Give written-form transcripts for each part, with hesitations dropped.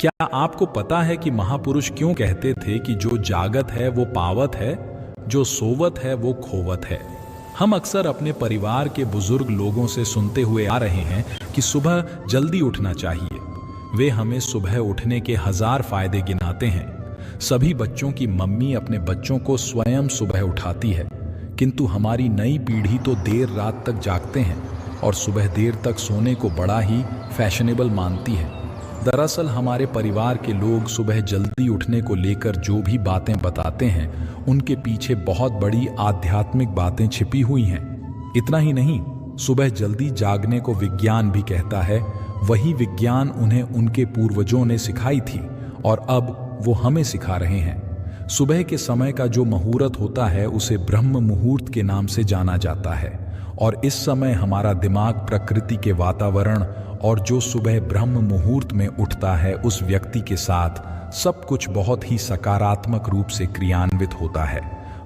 क्या आपको पता है कि महापुरुष क्यों कहते थे कि जो जागत है वो पावत है, जो सोवत है वो खोवत है? हम अक्सर अपने परिवार के बुजुर्ग लोगों से सुनते हुए आ रहे हैं कि सुबह जल्दी उठना चाहिए। वे हमें सुबह उठने के 1000 फायदे गिनाते हैं। सभी बच्चों की मम्मी अपने बच्चों को स्वयं सुबह उठाती है, किंतु हमारी नई पीढ़ी तो देर रात तक जागते हैं और सुबह देर तक सोने को बड़ा ही फैशनेबल मानती है। दरअसल हमारे परिवार के लोग सुबह जल्दी उठने को लेकर जो भी बातें बताते हैं, उनके पीछे बहुत बड़ी आध्यात्मिक बातें छिपी हुई हैं। इतना ही नहीं, सुबह जल्दी जागने को विज्ञान भी कहता है। वही विज्ञान उन्हें उनके पूर्वजों ने सिखाई थी और अब वो हमें सिखा रहे हैं। सुबह के समय का जो मुहूर्त होता है उसे ब्रह्म मुहूर्त के नाम से जाना जाता है और इस समय हमारा दिमाग प्रकृति के वातावरण और जो सुबह ब्रह्म मुहूर्त में उठता है उस व्यक्ति के साथ सब कुछ बहुत ही सकारात्मक रूप से क्रियान्वित होता है।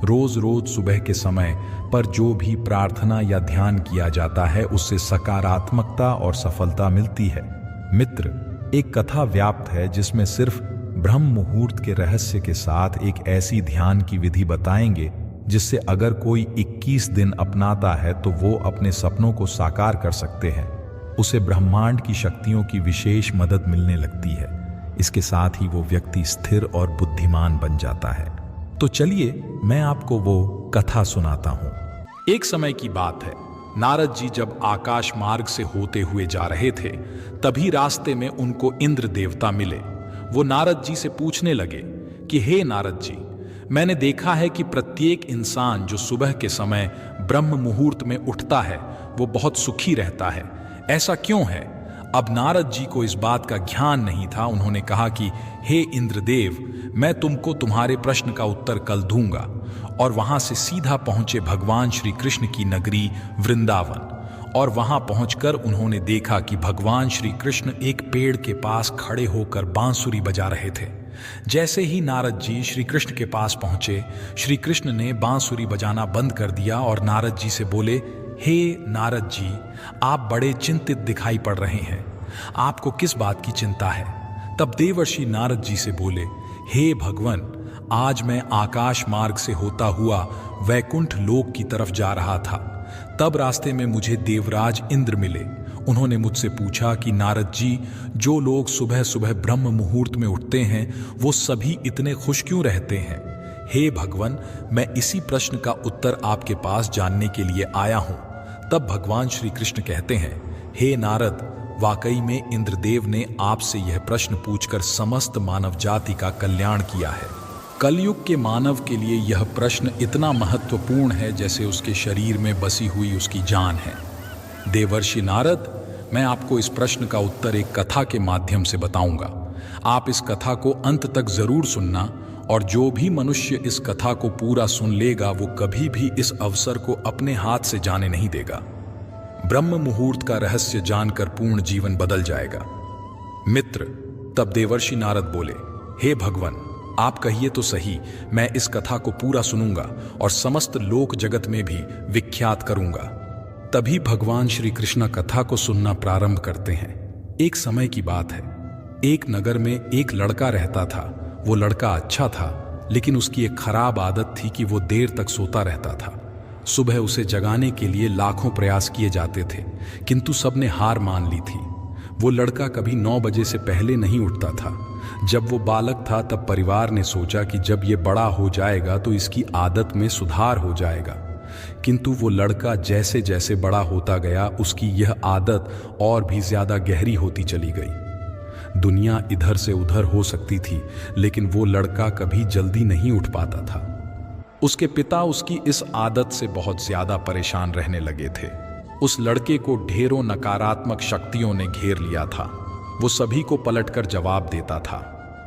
रोज रोज सुबह के समय पर जो भी प्रार्थना या ध्यान किया जाता है उससे सकारात्मकता और सफलता मिलती है। मित्र, एक कथा व्याप्त है जिसमें सिर्फ ब्रह्म मुहूर्त के रहस्य के साथ एक ऐसी ध्यान की विधि बताएंगे जिससे अगर कोई 21 दिन अपनाता है तो वो अपने सपनों को साकार कर सकते हैं। उसे ब्रह्मांड की शक्तियों की विशेष मदद मिलने लगती है। इसके साथ ही वो व्यक्ति स्थिर और बुद्धिमान बन जाता है। तो चलिए मैं आपको वो कथा सुनाता हूं। एक समय की बात है, नारद जी जब आकाश मार्ग से होते हुए जा रहे थे, तभी रास्ते में उनको इंद्र देवता मिले। वो नारद जी से पूछने लगे कि हे नारद जी, मैंने देखा है कि प्रत्येक इंसान जो सुबह के समय ब्रह्म मुहूर्त में उठता है वो बहुत सुखी रहता है, ऐसा क्यों है? अब नारद जी को इस बात का ज्ञान नहीं था। उन्होंने कहा कि हे इंद्रदेव, मैं तुमको तुम्हारे प्रश्न का उत्तर कल दूंगा। और वहां से सीधा पहुंचे भगवान श्री कृष्ण की नगरी वृंदावन। और वहां पहुंचकर उन्होंने देखा कि भगवान श्री कृष्ण एक पेड़ के पास खड़े होकर बांसुरी बजा रहे थे। जैसे ही नारद जी श्री कृष्ण के पास पहुंचे, श्री कृष्ण ने बांसुरी बजाना बंद कर दिया और नारद जी से बोले, हे नारद जी, आप बड़े चिंतित दिखाई पड़ रहे हैं, आपको किस बात की चिंता है? तब देवर्षि नारद जी से बोले, हे भगवन, आज मैं आकाश मार्ग से होता हुआ वैकुंठ लोक की तरफ जा रहा था। तब रास्ते में मुझे देवराज इंद्र मिले। उन्होंने मुझसे पूछा कि नारद जी, जो लोग सुबह सुबह ब्रह्म मुहूर्त में उठते हैं वो सभी इतने खुश क्यों रहते हैं? हे भगवन, मैं इसी प्रश्न का उत्तर आपके पास जानने के लिए आया हूं। तब भगवान श्री कृष्ण कहते हैं, हे नारद, वाकई में इंद्रदेव ने आपसे यह प्रश्न पूछकर समस्त मानव जाति का कल्याण किया है। कलयुग के मानव के लिए यह प्रश्न इतना महत्वपूर्ण है जैसे उसके शरीर में बसी हुई उसकी जान है। देवर्षि नारद, मैं आपको इस प्रश्न का उत्तर एक कथा के माध्यम से बताऊंगा। आप इस कथा को अंत तक जरूर सुनना और जो भी मनुष्य इस कथा को पूरा सुन लेगा वो कभी भी इस अवसर को अपने हाथ से जाने नहीं देगा। ब्रह्म मुहूर्त का रहस्य जानकर पूर्ण जीवन बदल जाएगा। मित्र, तब देवर्षि नारद बोले, हे भगवान, आप कहिए तो सही, मैं इस कथा को पूरा सुनूंगा और समस्त लोक जगत में भी विख्यात करूंगा। तभी भगवान श्री कृष्ण कथा को सुनना प्रारंभ करते हैं। एक समय की बात है, एक नगर में एक लड़का रहता था। वो लड़का अच्छा था, लेकिन उसकी एक खराब आदत थी कि वो देर तक सोता रहता था। सुबह उसे जगाने के लिए लाखों प्रयास किए जाते थे, किंतु सबने हार मान ली थी। वो लड़का कभी 9 बजे से पहले नहीं उठता था। जब वो बालक था तब परिवार ने सोचा कि जब ये बड़ा हो जाएगा तो इसकी आदत में सुधार हो जाएगा, किंतु वो लड़का जैसे जैसे बड़ा होता गया उसकी यह आदत और भी ज्यादा गहरी होती चली गई। दुनिया इधर से उधर हो सकती थी, लेकिन वो लड़का कभी जल्दी नहीं उठ पाता था। उसके पिता उसकी इस आदत से बहुत ज्यादा परेशान रहने लगे थे। उस लड़के को ढेरों नकारात्मक शक्तियों ने घेर लिया था। वो सभी को पलटकर जवाब देता था,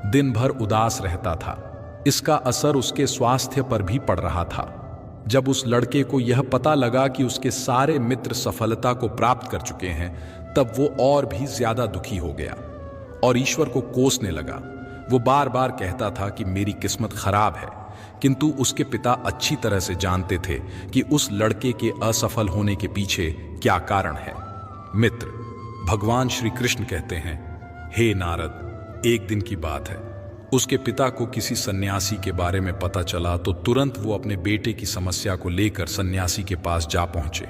दिन भर उदास रहता था। इसका असर उसके स्वास्थ्य पर भी पड़ रहा था। जब उस लड़के को यह पता लगा कि उसके सारे मित्र सफलता को प्राप्त कर चुके हैं, तब वो और भी ज्यादा दुखी हो गया और ईश्वर को कोसने लगा। वो बार बार कहता था कि मेरी किस्मत खराब है, किंतु उसके पिता अच्छी तरह से जानते थे कि उस लड़के के असफल होने के पीछे क्या कारण है। मित्र, भगवान श्री कृष्ण कहते हैं, हे नारद, एक दिन की बात है, उसके पिता को किसी सन्यासी के बारे में पता चला तो तुरंत वो अपने बेटे की समस्या को लेकर सन्यासी के पास जा पहुंचे।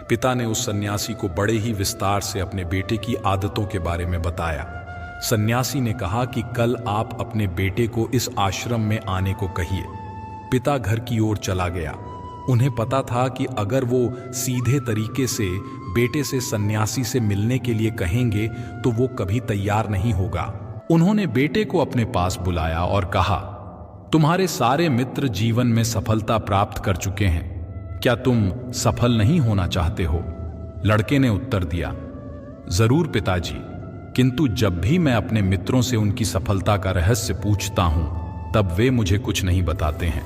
पिता ने उस सन्यासी को बड़े ही विस्तार से अपने बेटे की आदतों के बारे में बताया। सन्यासी ने कहा कि कल आप अपने बेटे को इस आश्रम में आने को कहिए। पिता घर की ओर चला गया। उन्हें पता था कि अगर वो सीधे तरीके से बेटे से सन्यासी से मिलने के लिए कहेंगे तो वो कभी तैयार नहीं होगा। उन्होंने बेटे को अपने पास बुलाया और कहा, तुम्हारे सारे मित्र जीवन में सफलता प्राप्त कर चुके हैं, क्या तुम सफल नहीं होना चाहते हो? लड़के ने उत्तर दिया, जरूर पिताजी, किंतु जब भी मैं अपने मित्रों से उनकी सफलता का रहस्य पूछता हूं तब वे मुझे कुछ नहीं बताते हैं।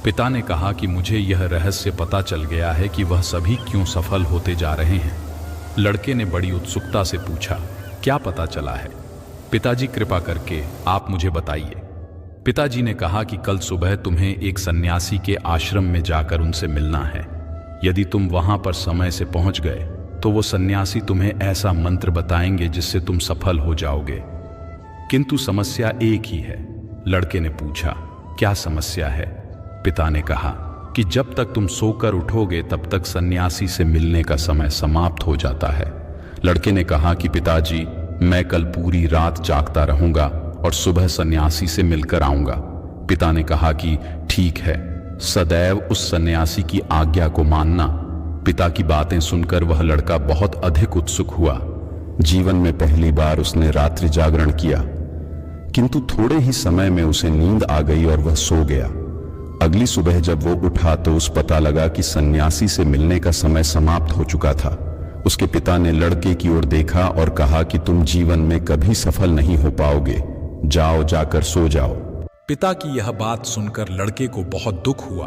पिता ने कहा कि मुझे यह रहस्य पता चल गया है कि वह सभी क्यों सफल होते जा रहे हैं। लड़के ने बड़ी उत्सुकता से पूछा, क्या पता चला है? पिताजी कृपा करके आप मुझे बताइए। पिताजी ने कहा कि कल सुबह तुम्हें एक सन्यासी के आश्रम में जाकर उनसे मिलना है। यदि तुम वहां पर समय से पहुंच गए तो वो सन्यासी तुम्हें ऐसा मंत्र बताएंगे जिससे तुम सफल हो जाओगे। किंतु समस्या एक ही है। लड़के ने पूछा, क्या समस्या है? पिता ने कहा कि जब तक तुम सोकर उठोगे तब तक सन्यासी से मिलने का समय समाप्त हो जाता है। लड़के ने कहा कि पिताजी, मैं कल पूरी रात जागता रहूंगा और सुबह सन्यासी से मिलकर आऊंगा। पिता ने कहा कि ठीक है, सदैव उस सन्यासी की आज्ञा को मानना। पिता की बातें सुनकर वह लड़का बहुत अधिक उत्सुक हुआ। जीवन में पहली बार उसने रात्रि जागरण किया, किंतु थोड़े ही समय में उसे नींद आ गई और वह सो गया। अगली सुबह जब वो उठा तो उस पता लगा कि सन्यासी से मिलने का समय समाप्त हो चुका था। उसके पिता ने लड़के की ओर देखा और कहा कि तुम जीवन में कभी सफल नहीं हो पाओगे, जाओ जाकर सो जाओ। पिता की यह बात सुनकर लड़के को बहुत दुख हुआ।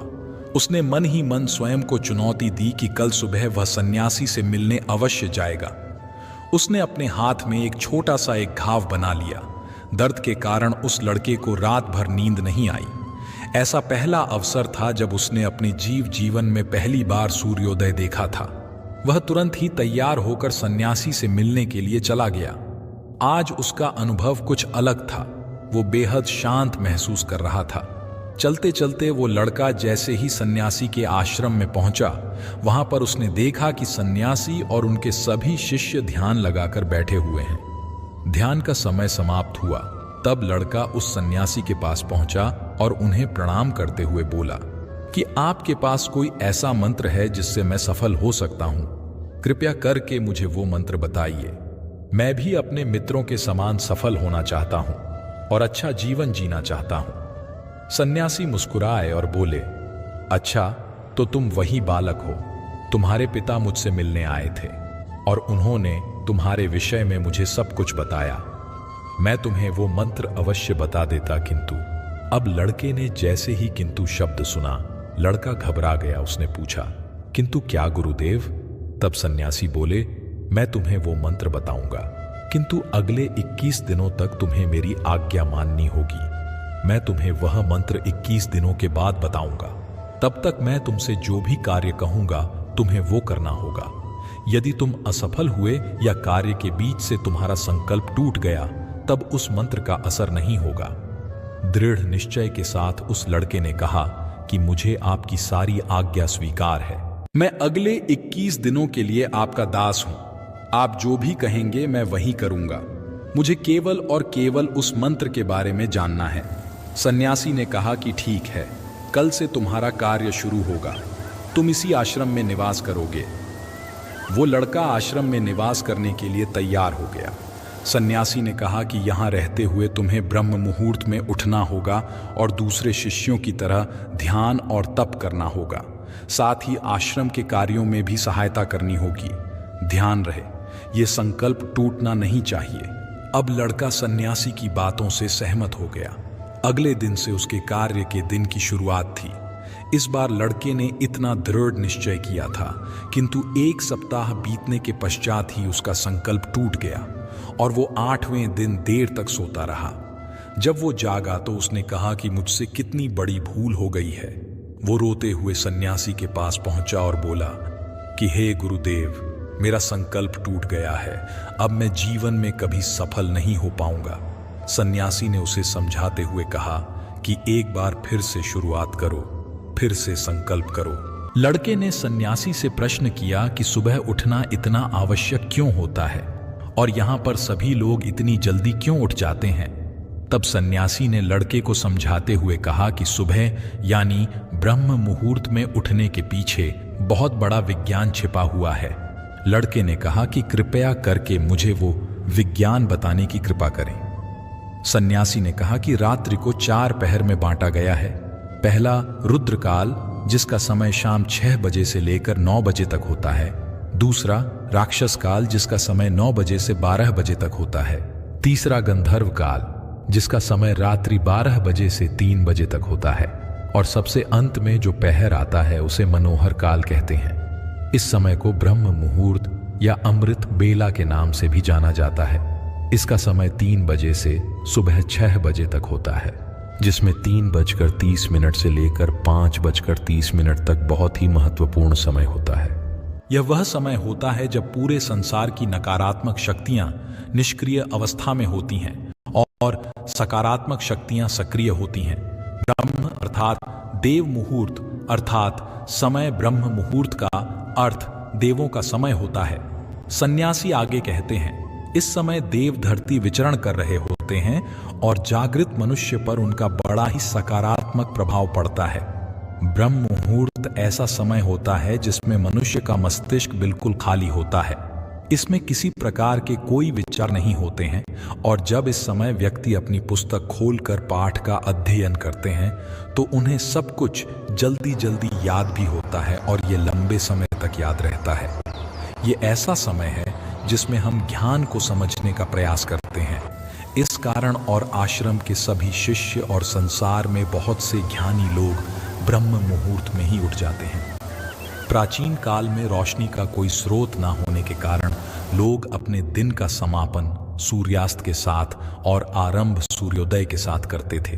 उसने मन ही मन स्वयं को चुनौती दी कि कल सुबह वह सन्यासी से मिलने अवश्य जाएगा। उसने अपने हाथ में एक छोटा सा एक घाव बना लिया। दर्द के कारण उस लड़के को रात भर नींद नहीं आई। ऐसा पहला अवसर था जब उसने अपने जीवन में पहली बार सूर्योदय देखा था। वह तुरंत ही तैयार होकर सन्यासी से मिलने के लिए चला गया। आज उसका अनुभव कुछ अलग था। वो बेहद शांत महसूस कर रहा था। चलते चलते वो लड़का जैसे ही सन्यासी के आश्रम में पहुंचा, वहां पर उसने देखा कि सन्यासी और उनके सभी शिष्य ध्यान लगाकर बैठे हुए हैं। ध्यान का समय समाप्त हुआ। तब लड़का उस सन्यासी के पास पहुंचा और उन्हें प्रणाम करते हुए बोला कि आपके पास कोई ऐसा मंत्र है जिससे मैं सफल हो सकता हूं? कृपया करके मुझे वो मंत्र बताइए। मैं भी अपने मित्रों के समान सफल होना चाहता हूं और अच्छा जीवन जीना चाहता हूं। सन्यासी मुस्कुराए और बोले, अच्छा, तो तुम वही बालक हो। तुम्हारे पिता मुझसे मिलने आए थे और उन्होंने तुम्हारे विषय में मुझे सब कुछ बताया। मैं तुम्हें वो मंत्र अवश्य बता देता, किंतु। अब लड़के ने जैसे ही किंतु शब्द सुना, लड़का घबरा गया। उसने पूछा, किंतु क्या गुरुदेव? तब सन्यासी बोले, मैं तुम्हें वो मंत्र बताऊंगा, किंतु अगले 21 दिनों तक तुम्हें मेरी आज्ञा माननी होगी। मैं तुम्हें वह मंत्र 21 दिनों के बाद बताऊंगा। तब तक मैं तुमसे जो भी कार्य कहूंगा तुम्हें वो करना होगा। यदि तुम असफल हुए या कार्य के बीच से तुम्हारा संकल्प टूट गया तब उस मंत्र का असर नहीं होगा। दृढ़ निश्चय के साथ उस लड़के ने कहा कि मुझे आपकी सारी आज्ञा स्वीकार है। मैं अगले 21 दिनों के लिए आपका दास हूं। आप जो भी कहेंगे मैं वही करूंगा। मुझे केवल और केवल उस मंत्र के बारे में जानना है। सन्यासी ने कहा कि ठीक है, कल से तुम्हारा कार्य शुरू होगा। तुम इसी आश्रम में निवास करोगे। वो लड़का आश्रम में निवास करने के लिए तैयार हो गया। सन्यासी ने कहा कि यहाँ रहते हुए तुम्हें ब्रह्म मुहूर्त में उठना होगा और दूसरे शिष्यों की तरह ध्यान और तप करना होगा। साथ ही आश्रम के कार्यों में भी सहायता करनी होगी। ध्यान रहे, ये संकल्प टूटना नहीं चाहिए। अब लड़का सन्यासी की बातों से सहमत हो गया। अगले दिन से उसके कार्य के दिन की शुरुआत थी। इस बार लड़के ने इतना दृढ़ निश्चय किया था, किंतु 1 सप्ताह बीतने के पश्चात ही उसका संकल्प टूट गया और वो 8वें दिन देर तक सोता रहा। जब वो जागा तो उसने कहा कि मुझसे कितनी बड़ी भूल हो गई है। वो रोते हुए सन्यासी के पास पहुंचा और बोला कि हे गुरुदेव, मेरा संकल्प टूट गया है। अब मैं जीवन में कभी सफल नहीं हो पाऊंगा। सन्यासी ने उसे समझाते हुए कहा कि एक बार फिर से शुरुआत करो, फिर से संकल्प करो। लड़के ने सन्यासी से प्रश्न किया कि सुबह उठना इतना आवश्यक क्यों होता है और यहां पर सभी लोग इतनी जल्दी क्यों उठ जाते हैं। तब सन्यासी ने लड़के को समझाते हुए कहा कि सुबह यानी ब्रह्म मुहूर्त में उठने के पीछे बहुत बड़ा विज्ञान छिपा हुआ है। लड़के ने कहा कि कृपया करके मुझे वो विज्ञान बताने की कृपा करें। सन्यासी ने कहा कि रात्रि को 4 पहर में बांटा गया है। पहला रुद्रकाल, जिसका समय शाम 6 बजे से लेकर 9 बजे तक होता है। दूसरा राक्षस काल, जिसका समय 9 बजे से 12 बजे तक होता है। तीसरा गंधर्व काल, जिसका समय रात्रि 12 बजे से 3 बजे तक होता है। और सबसे अंत में जो पहर आता है उसे मनोहर काल कहते हैं। इस समय को ब्रह्म मुहूर्त या अमृत बेला के नाम से भी जाना जाता है। इसका समय 3 बजे से सुबह 6 बजे तक होता है, जिसमें 3:30 से लेकर 5:30 तक बहुत ही महत्वपूर्ण समय होता है। यह वह समय होता है जब पूरे संसार की नकारात्मक शक्तियां निष्क्रिय अवस्था में होती हैं और सकारात्मक शक्तियां सक्रिय होती हैं। ब्रह्म अर्थात देव मुहूर्त अर्थात समय, ब्रह्म मुहूर्त का अर्थ देवों का समय होता है। सन्यासी आगे कहते हैं, इस समय देव धरती विचरण कर रहे होते हैं और जागृत मनुष्य पर उनका बड़ा ही सकारात्मक प्रभाव पड़ता है। ब्रह्म मुहूर्त ऐसा समय होता है जिसमें मनुष्य का मस्तिष्क बिल्कुल खाली होता है। इसमें किसी प्रकार के कोई विचार नहीं होते हैं और जब इस समय व्यक्ति अपनी पुस्तक खोलकर पाठ का अध्ययन करते हैं तो उन्हें सब कुछ जल्दी जल्दी याद भी होता है और ये लंबे समय तक याद रहता है। ये ऐसा समय है जिसमें हम ज्ञान को समझने का प्रयास करते हैं। इस कारण और आश्रम के सभी शिष्य और संसार में बहुत से ज्ञानी लोग ब्रह्म मुहूर्त में ही उठ जाते हैं। प्राचीन काल में रोशनी का कोई स्रोत ना होने के कारण लोग अपने दिन का समापन सूर्यास्त के साथ और आरंभ सूर्योदय के साथ करते थे।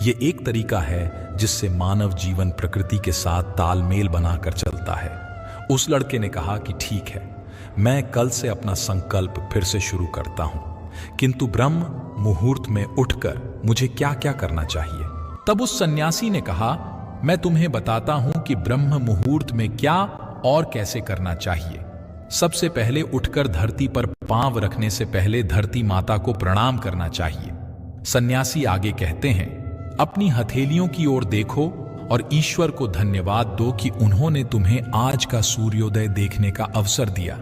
ये एक तरीका है जिससे मानव जीवन प्रकृति के साथ तालमेल बनाकर चलता है। उस लड़के ने कहा कि ठीक है, मैं कल से अपना संकल्प फिर से शुरू करता हूं, किंतु ब्रह्म मुहूर्त में उठकर मुझे क्या क्या करना चाहिए। तब उस सन्यासी ने कहा, मैं तुम्हें बताता हूं कि ब्रह्म मुहूर्त में क्या और कैसे करना चाहिए। सबसे पहले उठकर धरती पर पांव रखने से पहले धरती माता को प्रणाम करना चाहिए। सन्यासी आगे कहते हैं, अपनी हथेलियों की ओर देखो और ईश्वर को धन्यवाद दो कि उन्होंने तुम्हें आज का सूर्योदय देखने का अवसर दिया।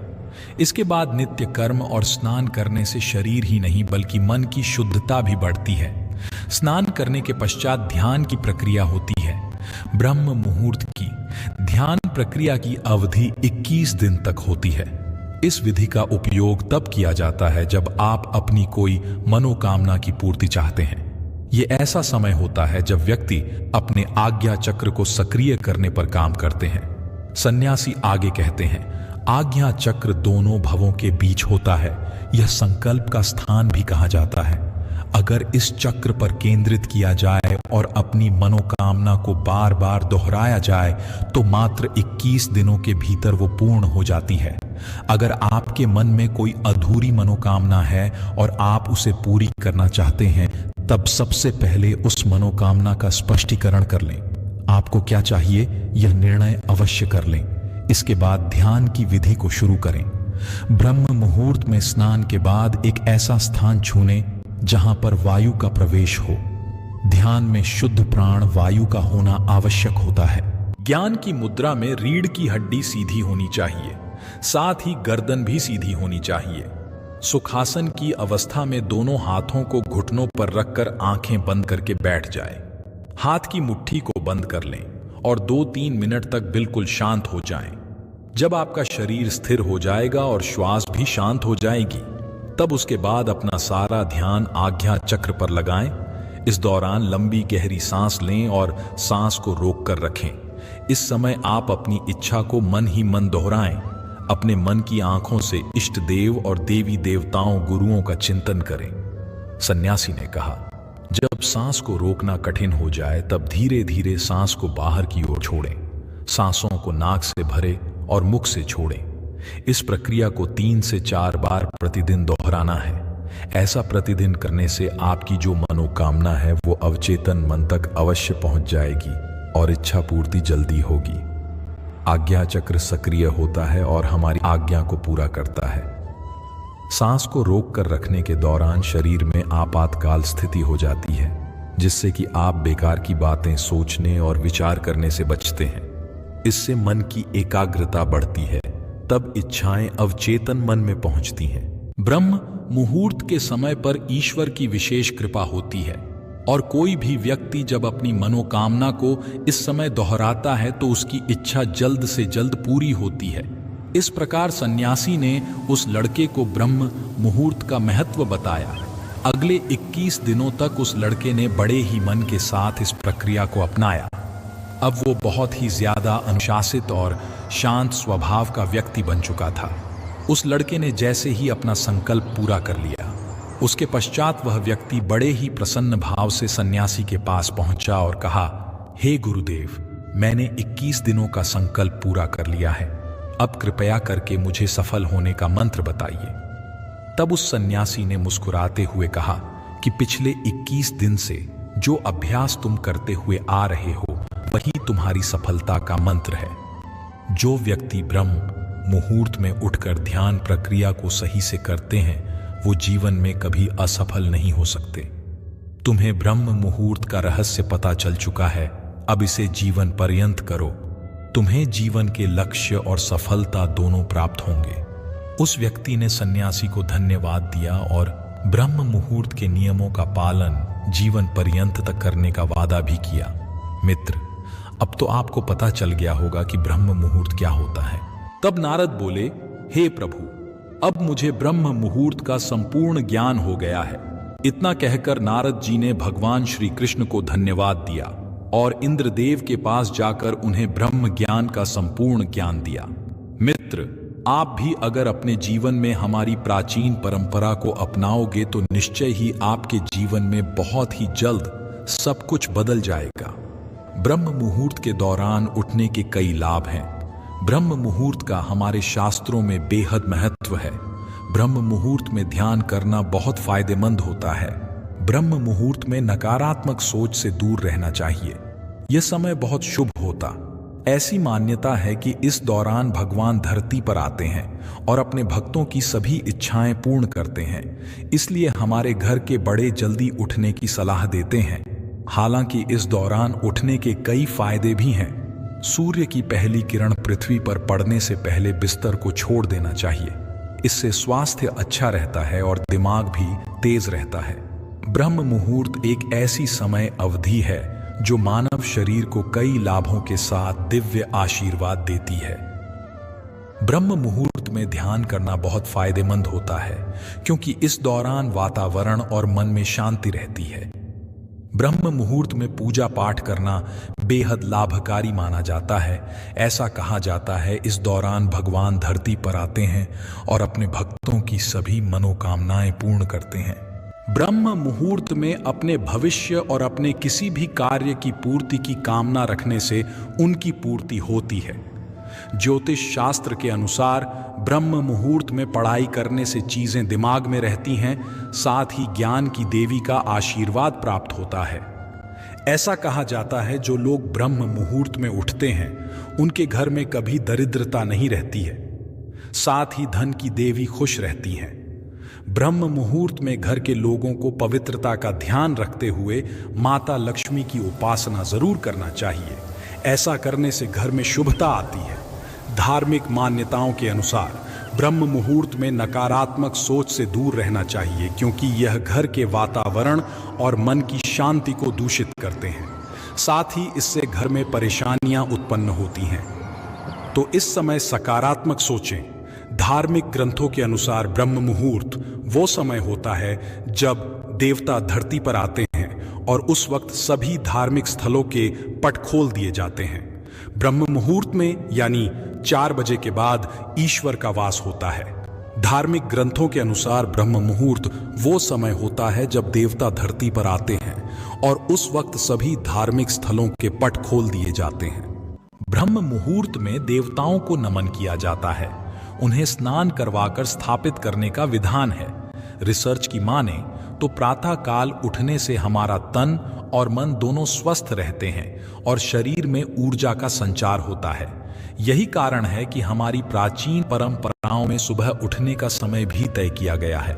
इसके बाद नित्य कर्म और स्नान करने से शरीर ही नहीं बल्कि मन की शुद्धता भी बढ़ती है। स्नान करने के पश्चात ध्यान की प्रक्रिया होती है। ब्रह्म मुहूर्त की ध्यान प्रक्रिया की अवधि 21 दिन तक होती है। इस विधि का उपयोग तब किया जाता है जब आप अपनी कोई मनोकामना की पूर्ति चाहते हैं। ये ऐसा समय होता है जब व्यक्ति अपने आज्ञा चक्र को सक्रिय करने पर काम करते हैं। सन्यासी आगे कहते हैं, आज्ञा चक्र दोनों भवों के बीच होता है। यह संकल्प का स्थान भी कहा जाता है। अगर इस चक्र पर केंद्रित किया जाए और अपनी मनोकामना को बार बार दोहराया जाए तो मात्र 21 दिनों के भीतर वो पूर्ण हो जाती है। अगर आपके मन में कोई अधूरी मनोकामना है और आप उसे पूरी करना चाहते हैं, तब सबसे पहले उस मनोकामना का स्पष्टीकरण कर लें। आपको क्या चाहिए यह निर्णय अवश्य कर लें। इसके बाद ध्यान की विधि को शुरू करें। ब्रह्म मुहूर्त में स्नान के बाद एक ऐसा स्थान चुनें जहां पर वायु का प्रवेश हो। ध्यान में शुद्ध प्राण वायु का होना आवश्यक होता है। ज्ञान की मुद्रा में रीढ़ की हड्डी सीधी होनी चाहिए, साथ ही गर्दन भी सीधी होनी चाहिए। सुखासन की अवस्था में दोनों हाथों को घुटनों पर रखकर आंखें बंद करके बैठ जाए। हाथ की मुट्ठी को बंद कर लें और 2-3 मिनट तक बिल्कुल शांत हो जाएं। जब आपका शरीर स्थिर हो जाएगा और श्वास भी शांत हो जाएगी, तब उसके बाद अपना सारा ध्यान आज्ञा चक्र पर लगाएं। इस दौरान लंबी गहरी सांस लें और सांस को रोक कर रखें। इस समय आप अपनी इच्छा को मन ही मन दोहराएं। अपने मन की आंखों से इष्ट देव और देवी देवताओं गुरुओं का चिंतन करें। सन्यासी ने कहा, जब सांस को रोकना कठिन हो जाए तब धीरे धीरे सांस को बाहर की ओर छोड़ें। सांसों को नाक से भरें और मुख से छोड़ें। इस प्रक्रिया को 3 से 4 बार प्रतिदिन दोहराना है। ऐसा प्रतिदिन करने से आपकी जो मनोकामना है वो अवचेतन मन तक अवश्य पहुंच जाएगी और इच्छा पूर्ति जल्दी होगी। आज्ञा चक्र सक्रिय होता है और हमारी आज्ञा को पूरा करता है। सांस को रोक कर रखने के दौरान शरीर में आपातकाल स्थिति हो जाती है, जिससे कि आप बेकार की बातें सोचने और विचार करने से बचते हैं। इससे मन की एकाग्रता बढ़ती है, तब इच्छाएं अवचेतन मन में पहुंचती हैं। ब्रह्म मुहूर्त के समय पर ईश्वर की विशेष कृपा होती है और कोई भी व्यक्ति जब अपनी मनोकामना को इस समय दोहराता है तो उसकी इच्छा जल्द से जल्द पूरी होती है। इस प्रकार सन्यासी ने उस लड़के को ब्रह्म मुहूर्त का महत्व बताया। अगले 21 दिनों तक उस लड़के ने बड़े ही मन के साथ इस प्रक्रिया को अपनाया। अब वो बहुत ही ज्यादा अनुशासित और शांत स्वभाव का व्यक्ति बन चुका था। उस लड़के ने जैसे ही अपना संकल्प पूरा कर लिया, उसके पश्चात वह व्यक्ति बड़े ही प्रसन्न भाव से सन्यासी के पास पहुंचा और कहा, हे गुरुदेव, मैंने 21 दिनों का संकल्प पूरा कर लिया है। अब कृपया करके मुझे सफल होने का मंत्र बताइए। तब उस सन्यासी ने मुस्कुराते हुए कहा कि पिछले 21 दिन से जो अभ्यास तुम करते हुए आ रहे हो वही तुम्हारी सफलता का मंत्र है। जो व्यक्ति ब्रह्म मुहूर्त में उठकर ध्यान प्रक्रिया को सही से करते हैं वो जीवन में कभी असफल नहीं हो सकते। तुम्हें ब्रह्म मुहूर्त का रहस्य पता चल चुका है, अब इसे जीवन पर्यंत करो। तुम्हें जीवन के लक्ष्य और सफलता दोनों प्राप्त होंगे। उस व्यक्ति ने सन्यासी को धन्यवाद दिया और ब्रह्म मुहूर्त के नियमों का पालन जीवन पर्यंत तक करने का वादा भी किया। मित्र, अब तो आपको पता चल गया होगा कि ब्रह्म मुहूर्त क्या होता है। तब नारद बोले, हे प्रभु, अब मुझे ब्रह्म मुहूर्त का संपूर्ण ज्ञान हो गया है। इतना कहकर नारद जी ने भगवान श्री कृष्ण को धन्यवाद दिया और इंद्रदेव के पास जाकर उन्हें ब्रह्म ज्ञान का संपूर्ण ज्ञान दिया। मित्र, आप भी अगर अपने जीवन में हमारी प्राचीन परंपरा को अपनाओगे तो निश्चय ही आपके जीवन में बहुत ही जल्द सब कुछ बदल जाएगा। ब्रह्म मुहूर्त के दौरान उठने के कई लाभ हैं। ब्रह्म मुहूर्त का हमारे शास्त्रों में बेहद महत्व है। ब्रह्म मुहूर्त में ध्यान करना बहुत फायदेमंद होता है। ब्रह्म मुहूर्त में नकारात्मक सोच से दूर रहना चाहिए। यह समय बहुत शुभ होता। ऐसी मान्यता है कि इस दौरान भगवान धरती पर आते हैं और अपने भक्तों की सभी इच्छाएं पूर्ण करते हैं। इसलिए हमारे घर के बड़े जल्दी उठने की सलाह देते हैं। हालांकि इस दौरान उठने के कई फायदे भी हैं। सूर्य की पहली किरण पृथ्वी पर पड़ने से पहले बिस्तर को छोड़ देना चाहिए। इससे स्वास्थ्य अच्छा रहता है और दिमाग भी तेज रहता है। ब्रह्म मुहूर्त एक ऐसी समय अवधि है जो मानव शरीर को कई लाभों के साथ दिव्य आशीर्वाद देती है। ब्रह्म मुहूर्त में ध्यान करना बहुत फायदेमंद होता है क्योंकि इस दौरान वातावरण और मन में शांति रहती है। ब्रह्म मुहूर्त में पूजा पाठ करना बेहद लाभकारी माना जाता है। ऐसा कहा जाता है इस दौरान भगवान धरती पर आते हैं और अपने भक्तों की सभी मनोकामनाएं पूर्ण करते हैं। ब्रह्म मुहूर्त में अपने भविष्य और अपने किसी भी कार्य की पूर्ति की कामना रखने से उनकी पूर्ति होती है। ज्योतिष शास्त्र के अनुसार ब्रह्म मुहूर्त में पढ़ाई करने से चीजें दिमाग में रहती हैं, साथ ही ज्ञान की देवी का आशीर्वाद प्राप्त होता है। ऐसा कहा जाता है जो लोग ब्रह्म मुहूर्त में उठते हैं उनके घर में कभी दरिद्रता नहीं रहती है, साथ ही धन की देवी खुश रहती हैं। ब्रह्म मुहूर्त में घर के लोगों को पवित्रता का ध्यान रखते हुए माता लक्ष्मी की उपासना जरूर करना चाहिए। ऐसा करने से घर में शुभता आती है। धार्मिक मान्यताओं के अनुसार ब्रह्म मुहूर्त में नकारात्मक सोच से दूर रहना चाहिए क्योंकि यह घर के वातावरण और मन की शांति को दूषित करते हैं। साथ ही इससे घर में परेशानियां उत्पन्न होती हैं। तो इस समय सकारात्मक सोचें। धार्मिक ग्रंथों के अनुसार ब्रह्म मुहूर्त वो समय होता है जब देवता धरती पर आते हैं और उस वक्त सभी धार्मिक स्थलों के पट खोल दिए जाते हैं। ब्रह्म मुहूर्त में यानी 4 बजे के बाद ईश्वर का वास होता है। धार्मिक ग्रंथों के अनुसार ब्रह्म मुहूर्त वो समय होता है जब देवता धरती पर आते हैं और उस वक्त सभी धार्मिक स्थलों के पट खोल दिए जाते हैं। ब्रह्म मुहूर्त में देवताओं को नमन किया जाता है। उन्हें स्नान करवाकर स्थापित करने का विधान है। रिसर्च की माने तो प्रातः काल उठने से हमारा तन और मन दोनों स्वस्थ रहते हैं और शरीर में ऊर्जा का संचार होता है। यही कारण है कि हमारी प्राचीन परंपराओं में सुबह उठने का समय भी तय किया गया है।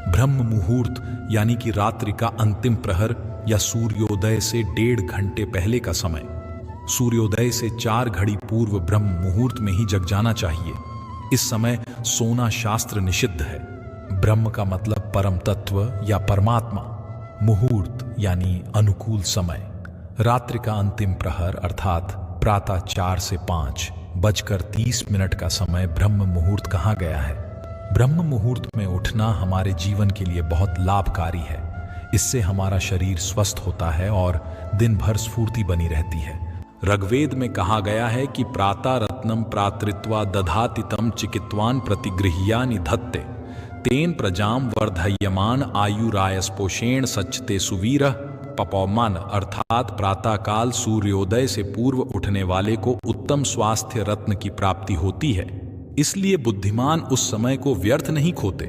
ब्रह्म मुहूर्त यानी कि रात्रि का अंतिम प्रहर या सूर्योदय से 1.5 घंटे पहले का समय। सूर्योदय से 4 घड़ी पूर्व ब्रह्म मुहूर्त में ही जग जाना चाहिए। इस समय सोना शास्त्र निषिद्ध है। ब्रह्म का मतलब परम तत्व या परमात्मा, मुहूर्त यानी अनुकूल समय। रात्रि का अंतिम प्रहर अर्थात प्रातः 4 से 5:30 का समय ब्रह्म मुहूर्त कहा गया है। ब्रह्म मुहूर्त में उठना हमारे जीवन के लिए बहुत लाभकारी है। इससे हमारा शरीर स्वस्थ होता है और दिन भर स्फूर्ति बनी रहती है। ऋग्वेद में कहा गया है कि प्रातः रत्नम प्रातृत्वा दधाति तं चिकित्वान प्रतिगृह्यानि धत्ते तेन प्रजाम वर्धयमान आयुरायस्पोषेण सच्चते सुवीरः पपौमान। अर्थात प्रातः काल सूर्योदय से पूर्व उठने वाले को उत्तम स्वास्थ्य रत्न की प्राप्ति होती है, इसलिए बुद्धिमान उस समय को व्यर्थ नहीं खोते।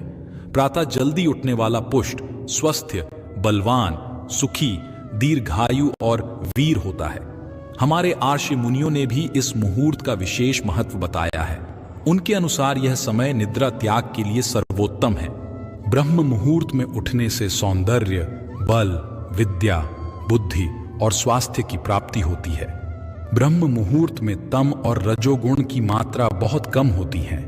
प्रातः जल्दी उठने वाला पुष्ट, स्वस्थ्य, बलवान, सुखी, दीर्घायु और वीर होता है। हमारे आर्षि मुनियों ने भी इस मुहूर्त का विशेष महत्व बताया है। उनके अनुसार यह समय निद्रा त्याग के लिए सर्वोत्तम है। ब्रह्म मुहूर्त में उठने से सौंदर्य, बल, विद्या, बुद्धि और स्वास्थ्य की प्राप्ति होती है। ब्रह्म मुहूर्त में तम और रजोगुण की मात्रा बहुत कम होती है।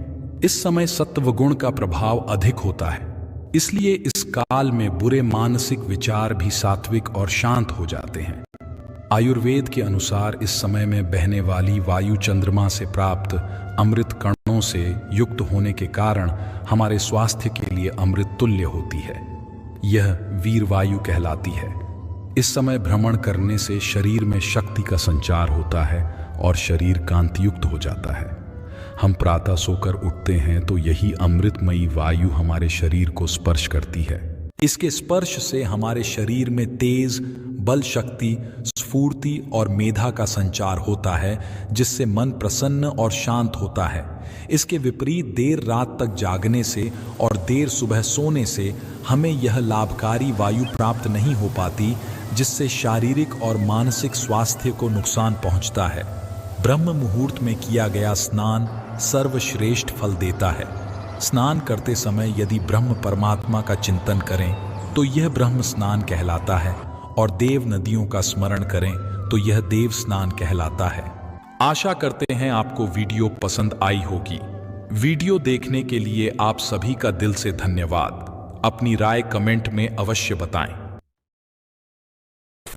इस समय सत्वगुण का प्रभाव अधिक होता है, इसलिए इस काल में बुरे मानसिक विचार भी सात्विक और शांत हो जाते हैं। आयुर्वेद के अनुसार इस समय में बहने वाली वायु चंद्रमा से प्राप्त अमृत कणों से युक्त होने के कारण हमारे स्वास्थ्य के लिए अमृत तुल्य होती है। यह वीर वायु कहलाती है। इस समय भ्रमण करने से शरीर में शक्ति का संचार होता है और शरीर कांतियुक्त हो जाता है। हम प्रातः सोकर उठते हैं तो यही अमृतमयी वायु हमारे शरीर को स्पर्श करती है। इसके स्पर्श से हमारे शरीर में तेज, बल, शक्ति, स्फूर्ति और मेधा का संचार होता है, जिससे मन प्रसन्न और शांत होता है। इसके विपरीत देर रात तक जागने से और देर सुबह सोने से हमें यह लाभकारी वायु प्राप्त नहीं हो पाती, जिससे शारीरिक और मानसिक स्वास्थ्य को नुकसान पहुंचता है। ब्रह्म मुहूर्त में किया गया स्नान सर्वश्रेष्ठ फल देता है। स्नान करते समय यदि ब्रह्म परमात्मा का चिंतन करें तो यह ब्रह्म स्नान कहलाता है, और देव नदियों का स्मरण करें तो यह देव स्नान कहलाता है। आशा करते हैं आपको वीडियो पसंद आई होगी। वीडियो देखने के लिए आप सभी का दिल से धन्यवाद। अपनी राय कमेंट में अवश्य बताएं।